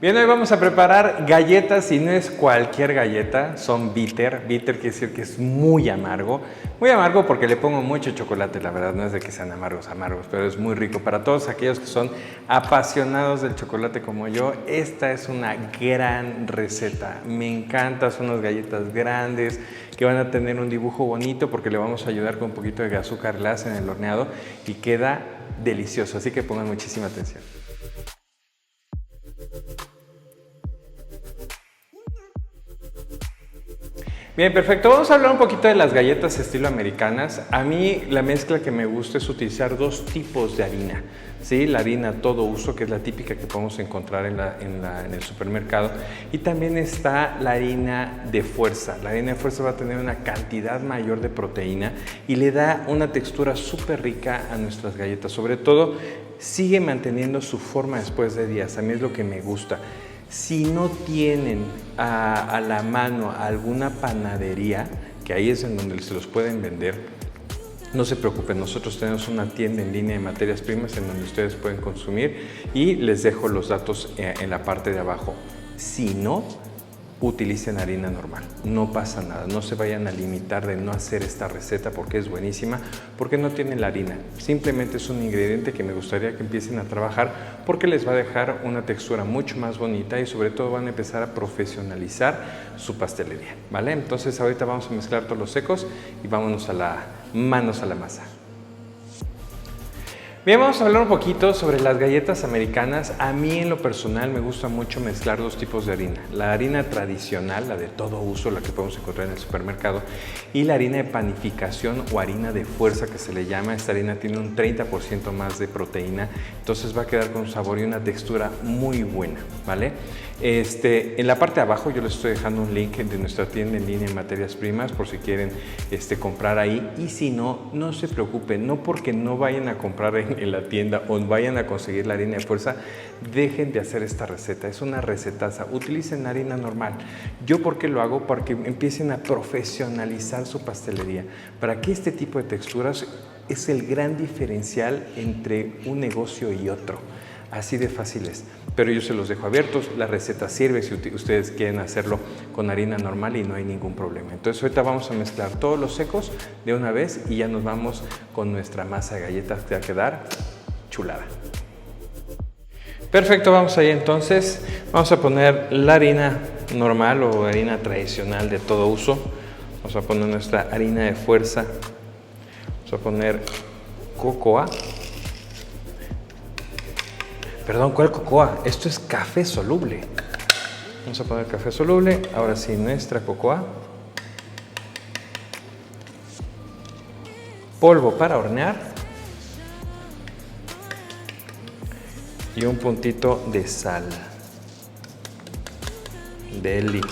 Bien, hoy vamos a preparar galletas y no es cualquier galleta, son bitter. Bitter quiere decir que es muy amargo porque le pongo mucho chocolate, la verdad no es de que sean amargos, pero es muy rico. Para todos aquellos que son apasionados del chocolate como yo, esta es una gran receta. Me encanta, son unas galletas grandes que van a tener un dibujo bonito porque le vamos a ayudar con un poquito de azúcar glass en el horneado y queda delicioso, así que pongan muchísima atención. Bien, perfecto. Vamos a hablar un poquito de las galletas estilo americanas. A mí la mezcla que me gusta es utilizar dos tipos de harina. ¿Sí? La harina todo uso, que es la típica que podemos encontrar en el supermercado. Y también está la harina de fuerza. La harina de fuerza va a tener una cantidad mayor de proteína y le da una textura súper rica a nuestras galletas. Sobre todo, sigue manteniendo su forma después de días. A mí es lo que me gusta. Si no tienen a la mano alguna panadería, que ahí es en donde se los pueden vender, no se preocupen, nosotros tenemos una tienda en línea de materias primas en donde ustedes pueden consumir y les dejo los datos en la parte de abajo. Si no, utilicen harina normal, no pasa nada, no se vayan a limitar de no hacer esta receta porque es buenísima, porque no tiene la harina, simplemente es un ingrediente que me gustaría que empiecen a trabajar porque les va a dejar una textura mucho más bonita y sobre todo van a empezar a profesionalizar su pastelería, ¿vale? Entonces ahorita vamos a mezclar todos los secos y vámonos a manos a la masa. Bien, vamos a hablar un poquito sobre las galletas americanas. A mí en lo personal me gusta mucho mezclar dos tipos de harina. La harina tradicional, la de todo uso, la que podemos encontrar en el supermercado, y la harina de panificación o harina de fuerza que se le llama. Esta harina tiene un 30% más de proteína, entonces va a quedar con un sabor y una textura muy buena, ¿vale? En la parte de abajo yo les estoy dejando un link de nuestra tienda en línea en materias primas por si quieren comprar ahí, y si no, no se preocupen, no porque no vayan a comprar en la tienda o vayan a conseguir la harina de fuerza, dejen de hacer esta receta, es una recetaza, utilicen harina normal. ¿Yo por qué lo hago? Para que empiecen a profesionalizar su pastelería, para que este tipo de texturas es el gran diferencial entre un negocio y otro. Así de fáciles, pero yo se los dejo abiertos, la receta sirve si ustedes quieren hacerlo con harina normal y no hay ningún problema. Entonces ahorita vamos a mezclar todos los secos de una vez y ya nos vamos con nuestra masa de galletas que va a quedar chulada. Perfecto, vamos ahí entonces, vamos a poner la harina normal o harina tradicional de todo uso, vamos a poner nuestra harina de fuerza, vamos a poner cocoa. Perdón, ¿cuál cocoa? Esto es café soluble. Vamos a poner café soluble. Ahora sí, nuestra cocoa. Polvo para hornear. Y un puntito de sal. Deli.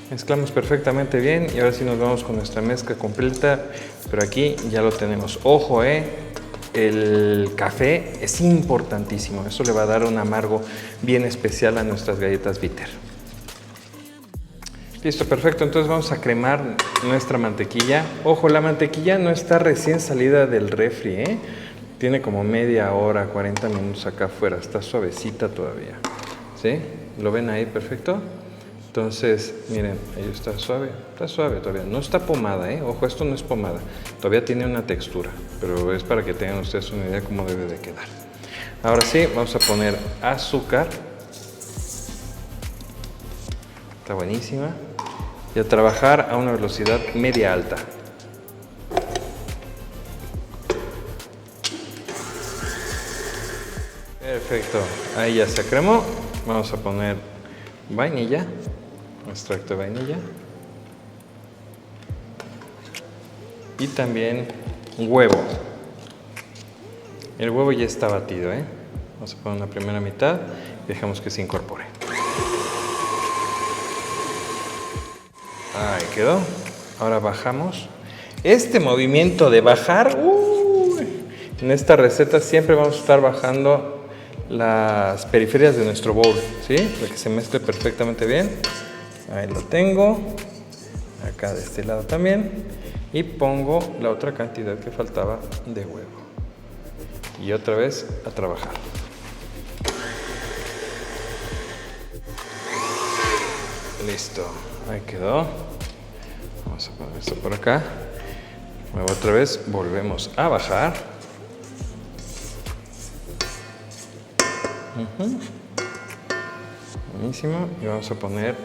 Mezclamos perfectamente bien y ahora sí nos vamos con nuestra mezcla completa. Pero aquí ya lo tenemos. Ojo, el café es importantísimo, eso le va a dar un amargo bien especial a nuestras galletas bitter. Listo, perfecto, entonces vamos a cremar nuestra mantequilla. Ojo, la mantequilla no está recién salida del refri, tiene como media hora, 40 minutos acá afuera, está suavecita todavía, ¿sí? ¿Lo ven ahí perfecto? Entonces, miren, ahí está suave todavía, no está pomada, ojo, esto no es pomada, todavía tiene una textura, pero es para que tengan ustedes una idea de cómo debe de quedar. Ahora sí, vamos a poner azúcar, está buenísima, y a trabajar a una velocidad media alta. Perfecto, ahí ya se cremó, vamos a poner vainilla. Extracto de vainilla y también huevo. El huevo ya está batido, Vamos a poner una primera mitad y dejamos que se incorpore. Ahí quedó. Ahora bajamos. Este movimiento de bajar, en esta receta siempre vamos a estar bajando las periferias de nuestro bowl, ¿sí? Para que se mezcle perfectamente bien. Ahí lo tengo, acá de este lado también, y pongo la otra cantidad que faltaba de huevo. Y otra vez a trabajar. Listo, ahí quedó. Vamos a poner esto por acá. Luego otra vez volvemos a bajar. Buenísimo. Y vamos a poner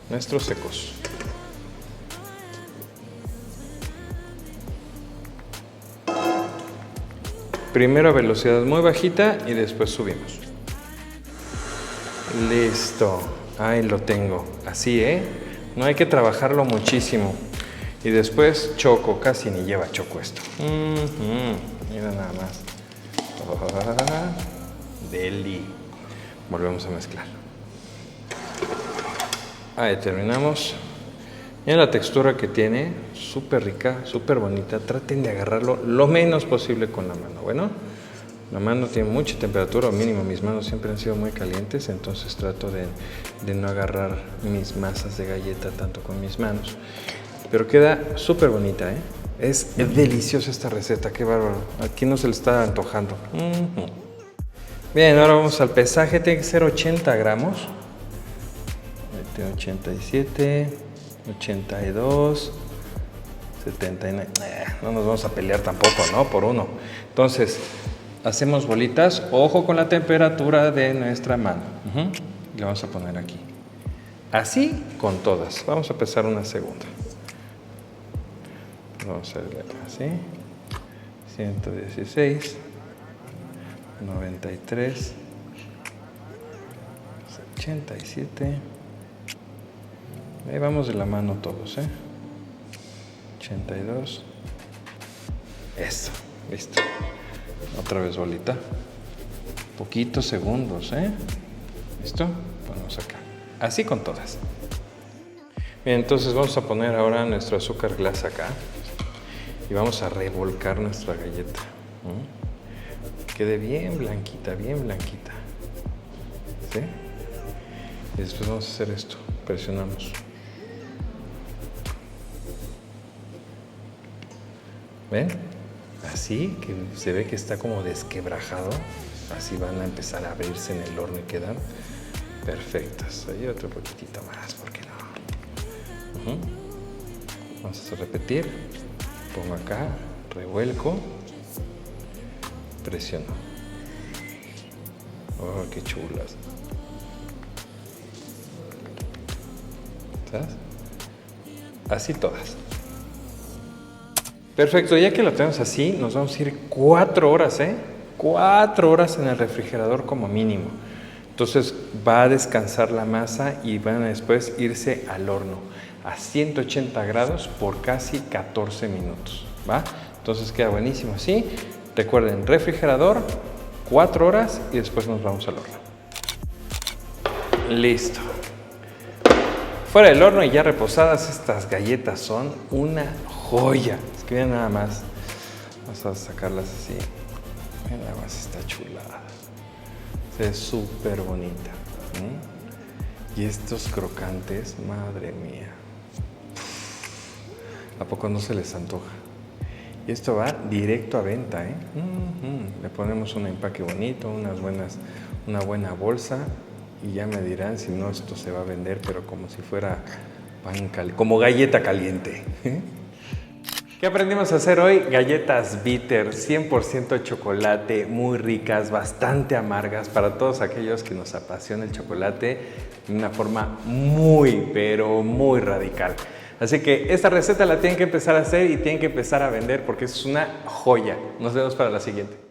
nuestros secos. Primero a velocidad muy bajita y después subimos. Listo. Ahí lo tengo. Así, no hay que trabajarlo muchísimo. Y después choco. Casi ni lleva choco esto. Mira nada más. Deli. Volvemos a mezclar. Ahí terminamos. Miren la textura que tiene. Súper rica, súper bonita. Traten de agarrarlo lo menos posible con la mano. Bueno, la mano tiene mucha temperatura, o mínimo mis manos siempre han sido muy calientes, entonces trato de no agarrar mis masas de galleta tanto con mis manos. Pero queda súper bonita, Es deliciosa esta receta, qué bárbaro. Aquí no se le está antojando. Bien, ahora vamos al pesaje, tiene que ser 80 gramos. 87, 82, 79. No nos vamos a pelear tampoco, ¿no? Por uno. Entonces, hacemos bolitas. Ojo con la temperatura de nuestra mano. Le vamos a poner aquí. Así con todas. Vamos a pesar una segunda. Vamos a ver así. 116, 93, 87. Ahí vamos de la mano todos, 82. Eso, listo. Otra vez bolita. Poquitos segundos, ¿Listo? Ponemos acá. Así con todas. Bien, entonces vamos a poner ahora nuestro azúcar glass acá. Y vamos a revolcar nuestra galleta. Quede bien blanquita, bien blanquita. ¿Sí? Y después vamos a hacer esto. Presionamos. ¿Ven? Así, que se ve que está como desquebrajado. Así van a empezar a abrirse en el horno y quedan perfectas. Ahí otro poquitito más, ¿por qué no? Vamos a repetir. Pongo acá, revuelco, presiono. Oh, qué chulas. ¿Sabes? Así todas. Perfecto, ya que lo tenemos así, nos vamos a ir 4 horas, 4 horas en el refrigerador como mínimo. Entonces va a descansar la masa y van a después irse al horno a 180 grados por casi 14 minutos, ¿va? Entonces queda buenísimo así. Recuerden, refrigerador, 4 horas y después nos vamos al horno. Listo. Fuera del horno y ya reposadas, estas galletas son una joya. Es que vean nada más. Vamos a sacarlas así. Vean nada más esta chulada. Se ve súper bonita. Y estos crocantes, madre mía. ¿A poco no se les antoja? Y esto va directo a venta, Le ponemos un empaque bonito, una buena bolsa. Y ya me dirán si no, esto se va a vender, pero como si fuera pan caliente, como galleta caliente. ¿Qué aprendimos a hacer hoy? Galletas bitter, 100% chocolate, muy ricas, bastante amargas, para todos aquellos que nos apasiona el chocolate de una forma muy, pero muy radical. Así que esta receta la tienen que empezar a hacer y tienen que empezar a vender porque es una joya. Nos vemos para la siguiente.